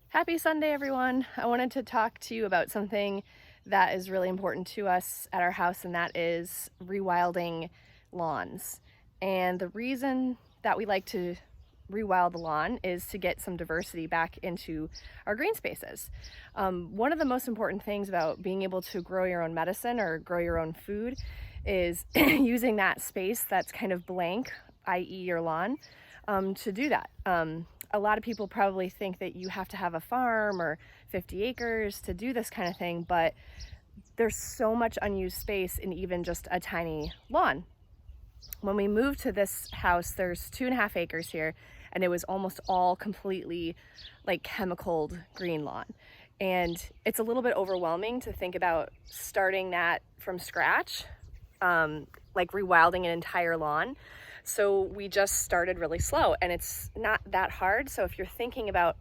Happy Sunday, everyone. I wanted to talk to you about something that is really important to us at our house, and that is rewilding lawns. And the reason that we like to rewild the lawn is to get some diversity back into our green spaces. One of the most important things about being able to grow your own medicine or grow your own food is using that space that's kind of blank, i.e. your lawn, to do that. A lot of people probably think that you have to have a farm or 50 acres to do this kind of thing, but there's so much unused space in even just a tiny lawn. When we moved to this house, there's 2.5 acres here, and it was almost all completely like chemicaled green lawn. And it's a little bit overwhelming to think about starting that from scratch, like rewilding an entire lawn. So we just started really slow, and it's not that hard. So if you're thinking about,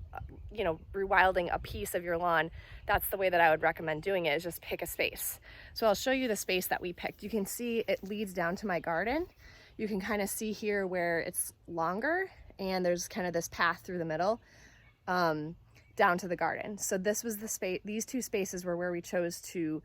rewilding a piece of your lawn, that's the way that I would recommend doing it, is just pick a space. So I'll show you the space that we picked. You can see it leads down to my garden. You can kind of see here where it's longer, and there's kind of this path through the middle, down to the garden. So this was the space, these two spaces were where we chose to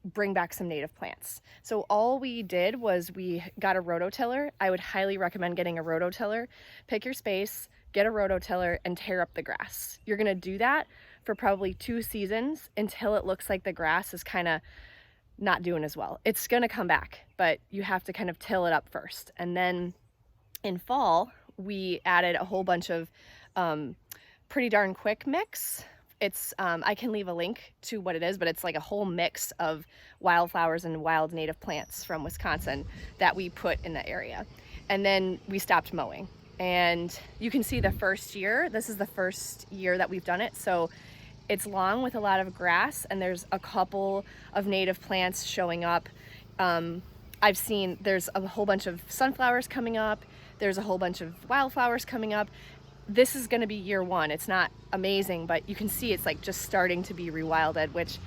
bring back some native plants. So all we did was we got a rototiller. I would highly recommend getting a rototiller. Pick your space, get a rototiller, and tear up the grass. You're gonna do that for probably 2 seasons until it looks like the grass is kind of not doing as well. It's gonna come back, but you have to kind of till it up first. And then in fall, we added a whole bunch of pretty darn quick mix. It's, I can leave a link to what it is, but it's like a whole mix of wildflowers and wild native plants from Wisconsin that we put in the area. And then we stopped mowing. And you can see the first year, this is the first year that we've done it. So it's long with a lot of grass, and there's a couple of native plants showing up. I've seen there's a whole bunch of sunflowers coming up. There's a whole bunch of wildflowers coming up. This is going to be year 1. It's not amazing, but you can see it's like just starting to be rewilded, which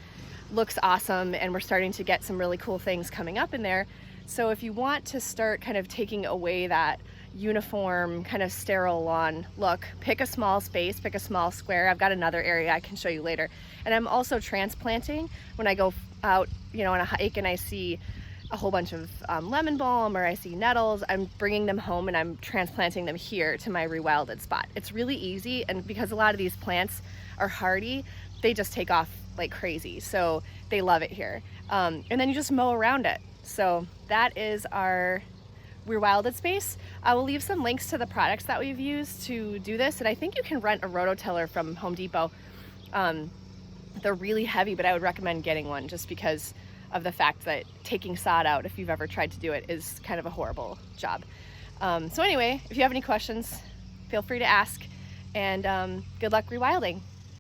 looks awesome, and we're starting to get some really cool things coming up in there. So if you want to start kind of taking away that uniform kind of sterile lawn look, pick a small space, pick a small square. I've got another area I can show you later. And I'm also transplanting. When I go out, on a hike and I see a whole bunch of lemon balm or I see nettles, I'm bringing them home and I'm transplanting them here to my rewilded spot. It's really easy, and because a lot of these plants are hardy, they just take off like crazy. So they love it here. And then you just mow around it. So that is our rewilded space. I will leave some links to the products that we've used to do this, and I think you can rent a rototiller from Home Depot. They're really heavy, but I would recommend getting one just because of the fact that taking sod out, if you've ever tried to do it, is kind of a horrible job. So anyway, if you have any questions, feel free to ask, and good luck rewilding.